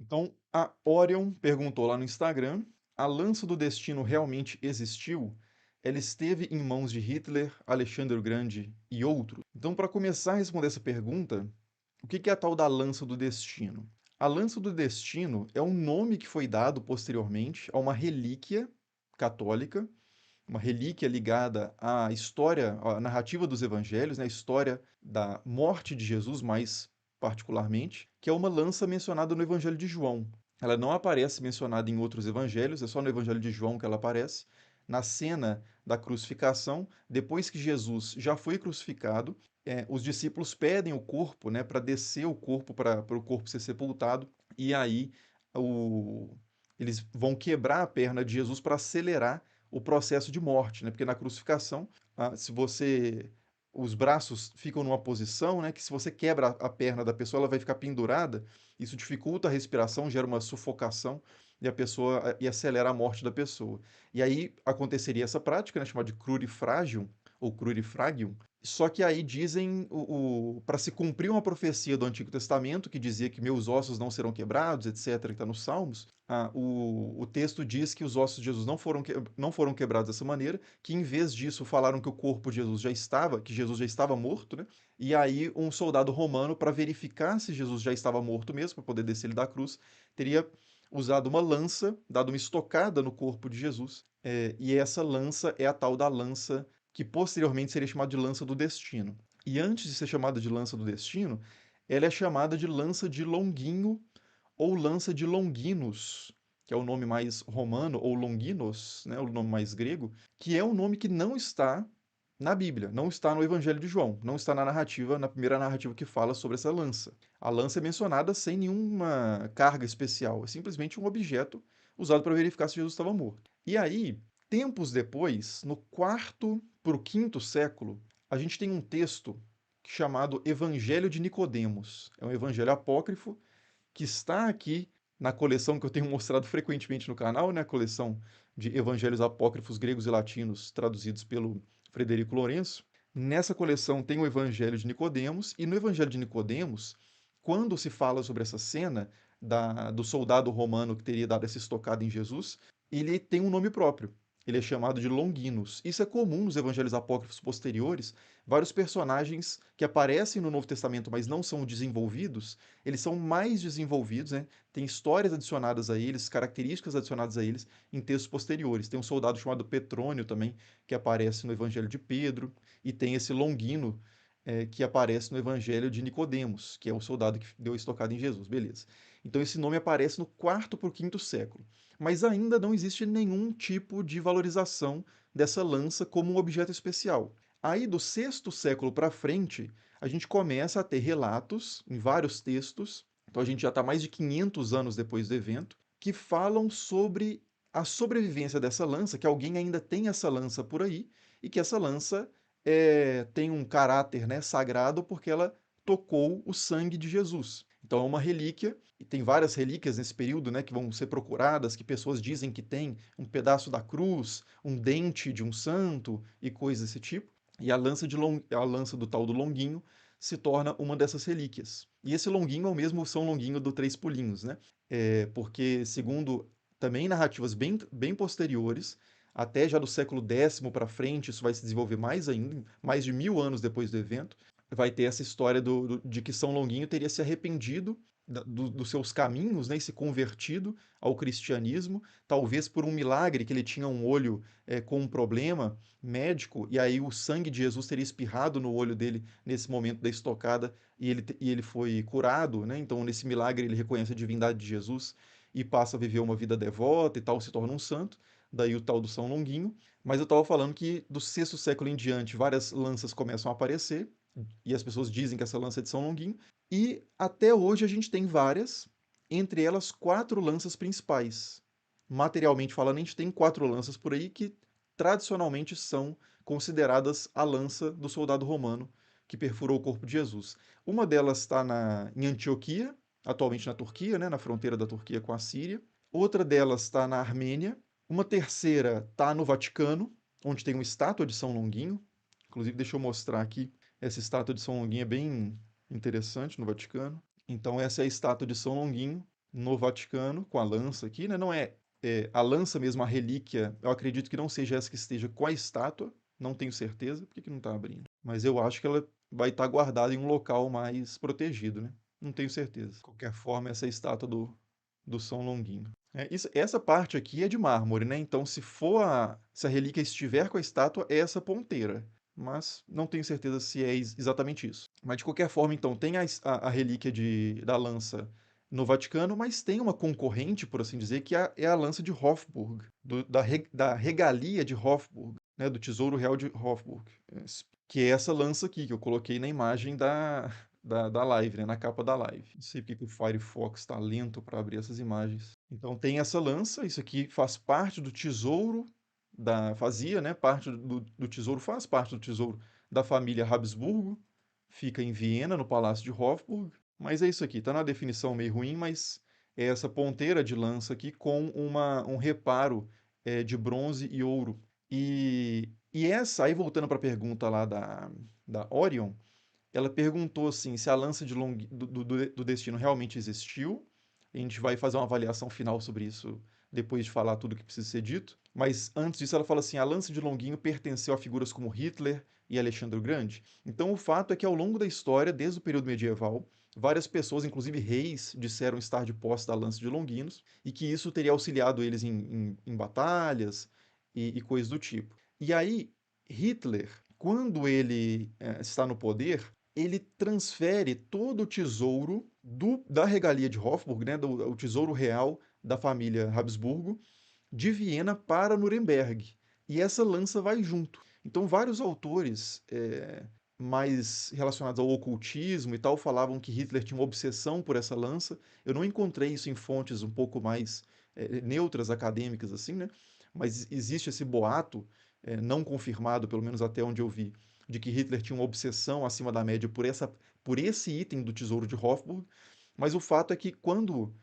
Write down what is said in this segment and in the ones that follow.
Então, a Orion perguntou lá no Instagram: a lança do destino realmente existiu? Ela esteve em mãos de Hitler, Alexandre o Grande e outros? Então, para começar a responder essa pergunta, o que é a tal da lança do destino? A lança do destino é um nome que foi dado posteriormente a uma relíquia católica, uma relíquia ligada à história, à narrativa dos evangelhos, né, a história da morte de Jesus, mais particularmente, que é uma lança mencionada no Evangelho de João. Ela não aparece mencionada em outros evangelhos, é só no Evangelho de João que ela aparece. Na cena da crucificação, depois que Jesus já foi crucificado, os discípulos pedem o corpo, né, para descer o corpo, para o corpo ser sepultado, e aí o, eles vão quebrar a perna de Jesus para acelerar o processo de morte, né? Porque na crucificação, se você os braços ficam numa posição, né, que se você quebra a perna da pessoa, ela vai ficar pendurada, isso dificulta a respiração, gera uma sufocação e acelera a morte da pessoa. E aí aconteceria essa prática, né, chamada de crurifragium ou crurifragium. Só que aí dizem para se cumprir uma profecia do Antigo Testamento que dizia que meus ossos não serão quebrados, etc, que está nos Salmos, o texto diz que os ossos de Jesus não foram quebrados dessa maneira, que em vez disso falaram que o corpo de Jesus já estava, que Jesus já estava morto, né? E aí um soldado romano, para verificar se Jesus já estava morto mesmo, para poder descer ele da cruz, teria usado uma lança, dado uma estocada no corpo de Jesus. E essa lança é a tal da lança que posteriormente seria chamada de lança do destino. E antes de ser chamada de lança do destino, ela é chamada de lança de Longuinho ou lança de Longinus, que é o nome mais romano, ou Longinos, né, o nome mais grego, que é um nome que não está na Bíblia, não está no Evangelho de João, não está na narrativa, na primeira narrativa que fala sobre essa lança. A lança é mencionada sem nenhuma carga especial, é simplesmente um objeto usado para verificar se Jesus estava morto. E aí, tempos depois, no quarto para o quinto século, a gente tem um texto chamado Evangelho de Nicodemos. É um evangelho apócrifo que está aqui na coleção que eu tenho mostrado frequentemente no canal, né? A coleção de evangelhos apócrifos gregos e latinos traduzidos pelo Frederico Lourenço. Nessa coleção tem o Evangelho de Nicodemos, e no Evangelho de Nicodemos, quando se fala sobre essa cena do soldado romano que teria dado essa estocada em Jesus, ele tem um nome próprio. Ele é chamado de Longinus. Isso é comum nos evangelhos apócrifos posteriores. Vários personagens que aparecem no Novo Testamento, mas não são desenvolvidos, eles são mais desenvolvidos, né? Tem histórias adicionadas a eles, características adicionadas a eles em textos posteriores. Tem um soldado chamado Petrônio também, que aparece no Evangelho de Pedro, e tem esse Longino, que aparece no Evangelho de Nicodemos, que é o soldado que deu a estocada em Jesus, beleza. Então esse nome aparece no quarto para o quinto século. Mas ainda não existe nenhum tipo de valorização dessa lança como um objeto especial. Aí do sexto século para frente, a gente começa a ter relatos em vários textos, então a gente já está mais de 500 anos depois do evento, que falam sobre a sobrevivência dessa lança, que alguém ainda tem essa lança por aí, e que essa lança tem um caráter, né, sagrado porque ela tocou o sangue de Jesus. Então é uma relíquia, e tem várias relíquias nesse período, né, que vão ser procuradas, que pessoas dizem que tem um pedaço da cruz, um dente de um santo e coisas desse tipo. E a lança do tal do Longuinho se torna uma dessas relíquias. E esse Longuinho é o mesmo São Longuinho do Três Pulinhos, né? Porque, segundo também narrativas bem posteriores, até já do século X para frente, isso vai se desenvolver mais ainda, mais de 1000 anos depois do evento, vai ter essa história de que São Longuinho teria se arrependido dos seus caminhos, né, e se convertido ao cristianismo, talvez por um milagre, que ele tinha um olho com um problema médico, e aí o sangue de Jesus teria espirrado no olho dele nesse momento da estocada, e ele foi curado, né? Então, nesse milagre, ele reconhece a divindade de Jesus e passa a viver uma vida devota e tal, se torna um santo, daí o tal do São Longuinho. Mas eu estava falando que do sexto século em diante, várias lanças começam a aparecer, e as pessoas dizem que essa lança é de São Longuinho, e até hoje a gente tem várias, entre elas 4 lanças principais. Materialmente falando, a gente tem 4 lanças por aí que tradicionalmente são consideradas a lança do soldado romano que perfurou o corpo de Jesus. Uma delas está em Antioquia, atualmente na Turquia, né, na fronteira da Turquia com a Síria. Outra delas está na Armênia. Uma terceira está no Vaticano, onde tem uma estátua de São Longuinho. Inclusive, deixa eu mostrar aqui. Essa estátua de São Longuinho é bem interessante no Vaticano. Então, essa é a estátua de São Longuinho. no Vaticano, com a lança aqui, né? Não a lança mesmo, a relíquia, eu acredito que não seja essa que esteja com a estátua, não tenho certeza, por que que não está abrindo? Mas eu acho que ela vai estar guardada em um local mais protegido, né? Não tenho certeza. De qualquer forma, essa é a estátua do São Longuinho. Essa parte aqui é de mármore, né? Então, se a relíquia estiver com a estátua, é essa ponteira. Mas não tenho certeza se é exatamente isso. Mas de qualquer forma, então, tem a relíquia da lança no Vaticano, mas tem uma concorrente, por assim dizer, que é a lança de Hofburg, da regalia de Hofburg, né? Do Tesouro Real de Hofburg. Que é essa lança aqui, que eu coloquei na imagem da live, né? Na capa da live. Não sei porque que o Firefox está lento para abrir essas imagens. Então tem essa lança, isso aqui faz parte do tesouro fazia, né? Parte do tesouro, faz parte do tesouro da família Habsburgo, fica em Viena, no Palácio de Hofburg. Mas é isso aqui, tá na definição meio ruim, mas é essa ponteira de lança aqui com um reparo de bronze e ouro. Aí voltando para a pergunta lá da Orion, ela perguntou assim se a lança do destino realmente existiu. A gente vai fazer uma avaliação final sobre isso depois de falar tudo que precisa ser dito. Mas antes disso, ela fala assim: a lança de Longuinho pertenceu a figuras como Hitler e Alexandre o Grande. Então, o fato é que ao longo da história, desde o período medieval, várias pessoas, inclusive reis, disseram estar de posse da lança de Longuinos e que isso teria auxiliado eles em batalhas e coisas do tipo. E aí, Hitler, quando ele está no poder, ele transfere todo o tesouro da regalia de Hofburg, né, o tesouro real da família Habsburgo, de Viena para Nuremberg. E essa lança vai junto. Então, vários autores mais relacionados ao ocultismo e tal falavam que Hitler tinha uma obsessão por essa lança. Eu não encontrei isso em fontes um pouco mais neutras, acadêmicas, assim, né? Mas existe esse boato, não confirmado, pelo menos até onde eu vi, de que Hitler tinha uma obsessão acima da média por esse item do tesouro de Hofburg. Mas o fato é que quando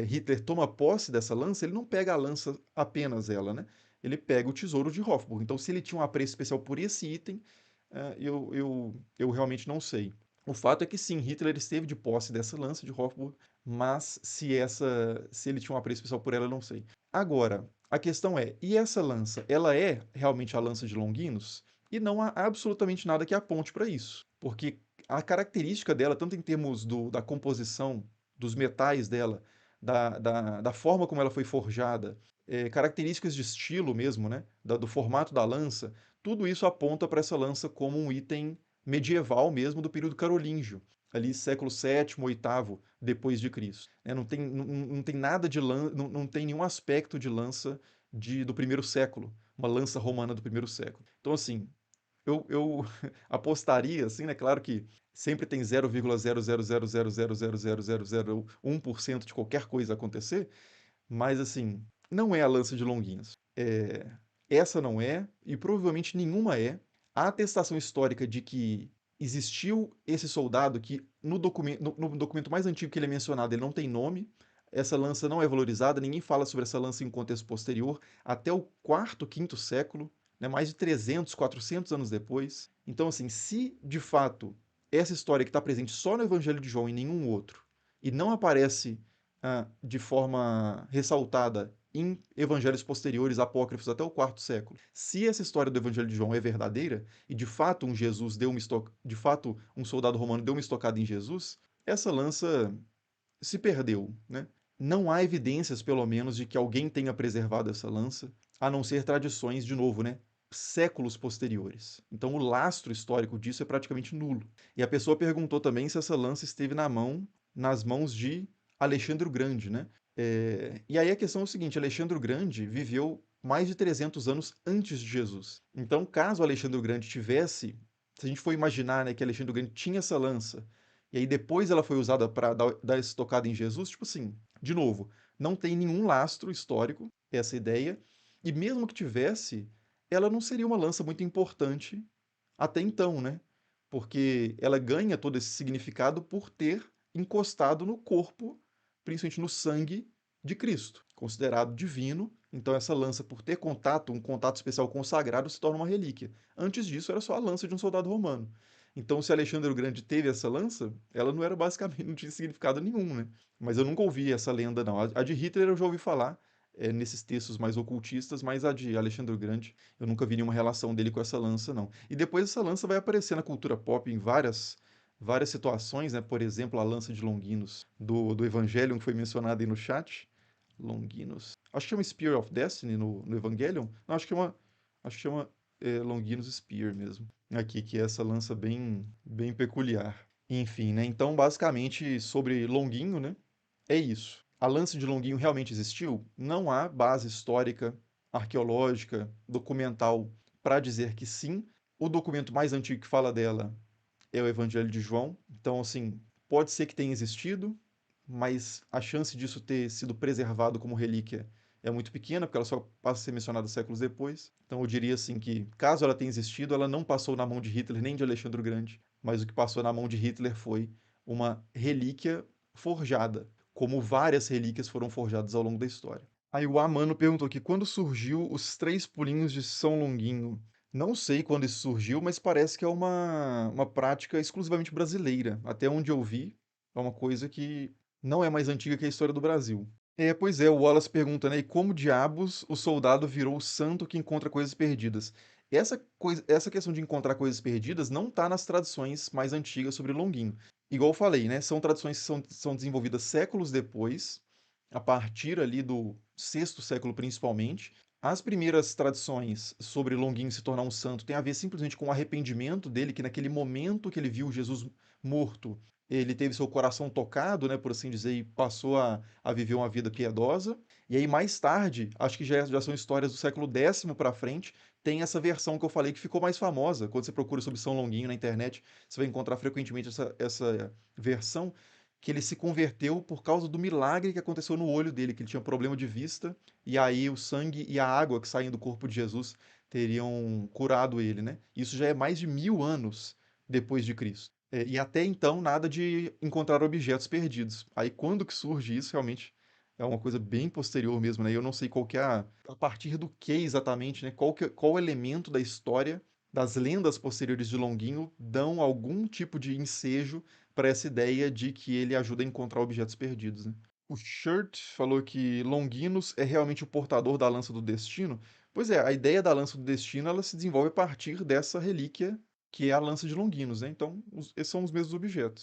Hitler toma posse dessa lança, ele não pega a lança apenas ela, né? Ele pega o tesouro de Hofburg. Então, se ele tinha um apreço especial por esse item, eu realmente não sei. O fato é que sim, Hitler esteve de posse dessa lança de Hofburg, mas se ele tinha um apreço especial por ela, eu não sei. Agora, a questão é, e essa lança, ela é realmente a lança de Longinos? E não há absolutamente nada que aponte para isso, porque a característica dela, tanto em termos da composição, dos metais dela, da forma como ela foi forjada, características de estilo mesmo, né, do formato da lança, tudo isso aponta para essa lança como um item medieval mesmo do período carolíngio, ali século sétimo, oitavo depois de Cristo. Não tem nada de lança, não tem nenhum aspecto de lança do primeiro século, uma lança romana do primeiro século. Então, assim, eu apostaria, assim, né? Claro que sempre tem 0,000000001% de qualquer coisa acontecer, mas assim, não é a lança de Longuinhos. Essa não é, e provavelmente nenhuma é. A atestação histórica de que existiu esse soldado que no documento mais antigo que ele é mencionado, ele não tem nome. Essa lança não é valorizada, ninguém fala sobre essa lança em contexto posterior, até o quarto, quinto século, né, mais de 300, 400 anos depois. Então, assim, se de fato essa história que está presente só no Evangelho de João e nenhum outro, e não aparece de forma ressaltada em evangelhos posteriores, apócrifos, até o quarto século. Se essa história do Evangelho de João é verdadeira, e de fato de fato um soldado romano deu uma estocada em Jesus, essa lança se perdeu, né? Não há evidências, pelo menos, de que alguém tenha preservado essa lança, a não ser tradições, de novo, né? Séculos posteriores. Então o lastro histórico disso é praticamente nulo. E a pessoa perguntou também se essa lança esteve nas mãos de Alexandre o Grande, né? E aí a questão é o seguinte: Alexandre o Grande viveu mais de 300 anos antes de Jesus. Então, caso Alexandre o Grande tivesse, se a gente for imaginar, né, que Alexandre o Grande tinha essa lança e aí depois ela foi usada para dar essa tocada em Jesus, tipo assim, de novo, não tem nenhum lastro histórico essa ideia, e mesmo que tivesse, ela não seria uma lança muito importante até então, né? Porque ela ganha todo esse significado por ter encostado no corpo, principalmente no sangue de Cristo, considerado divino. Então essa lança, por ter um contato especial com o sagrado, se torna uma relíquia. Antes disso, era só a lança de um soldado romano. Então, se Alexandre o Grande teve essa lança, ela não era basicamente, não tinha significado nenhum, né? Mas eu nunca ouvi essa lenda, não. A de Hitler eu já ouvi falar, nesses textos mais ocultistas, mas a de Alexandre o Grande, eu nunca vi nenhuma relação dele com essa lança, não. E depois essa lança vai aparecer na cultura pop em várias situações, né? Por exemplo, a lança de Longinos do Evangelion, que foi mencionada aí no chat. Longinos. Acho que chama Spear of Destiny no Evangelion. Não, acho que chama Longinus Spear mesmo. Aqui, que é essa lança bem peculiar. Enfim, né? Então, basicamente, sobre Longuinho, né? É isso. A lança de Longuinho realmente existiu? Não há base histórica, arqueológica, documental para dizer que sim. O documento mais antigo que fala dela é o Evangelho de João. Então, assim, pode ser que tenha existido, mas a chance disso ter sido preservado como relíquia é muito pequena, porque ela só passa a ser mencionada séculos depois. Então eu diria assim que, caso ela tenha existido, ela não passou na mão de Hitler nem de Alexandre o Grande, mas o que passou na mão de Hitler foi uma relíquia forjada, como várias relíquias foram forjadas ao longo da história. Aí o Amano perguntou aqui, quando surgiu os três pulinhos de São Longuinho? Não sei quando isso surgiu, mas parece que é uma prática exclusivamente brasileira. Até onde eu vi, é uma coisa que não é mais antiga que a história do Brasil. Pois é, o Wallace pergunta, né? E como diabos o soldado virou o santo que encontra coisas perdidas? Essa questão de encontrar coisas perdidas não está nas tradições mais antigas sobre Longuinho. Igual eu falei, né? São tradições que são desenvolvidas séculos depois, a partir ali do sexto século principalmente. As primeiras tradições sobre Longuinho se tornar um santo têm a ver simplesmente com o arrependimento dele, que naquele momento que ele viu Jesus morto, ele teve seu coração tocado, né, por assim dizer, e passou a viver uma vida piedosa. E aí, mais tarde, acho que já são histórias do século X para frente, tem essa versão que eu falei que ficou mais famosa. Quando você procura sobre São Longuinho na internet, você vai encontrar frequentemente essa versão, que ele se converteu por causa do milagre que aconteceu no olho dele, que ele tinha problema de vista, e aí o sangue e a água que saem do corpo de Jesus teriam curado ele, né? Isso já é mais de 1000 anos depois de Cristo. E até então, nada de encontrar objetos perdidos. Aí, quando que surge isso, realmente é uma coisa bem posterior mesmo, né? E eu não sei qual que é a partir do que exatamente, né? Qual elemento da história, das lendas posteriores de Longuinho, dão algum tipo de ensejo para essa ideia de que ele ajuda a encontrar objetos perdidos, né? O Shirt falou que Longinus é realmente o portador da Lança do Destino. Pois é, a ideia da Lança do Destino ela se desenvolve a partir dessa relíquia que é a Lança de Longinus, né? Então, esses são os mesmos objetos.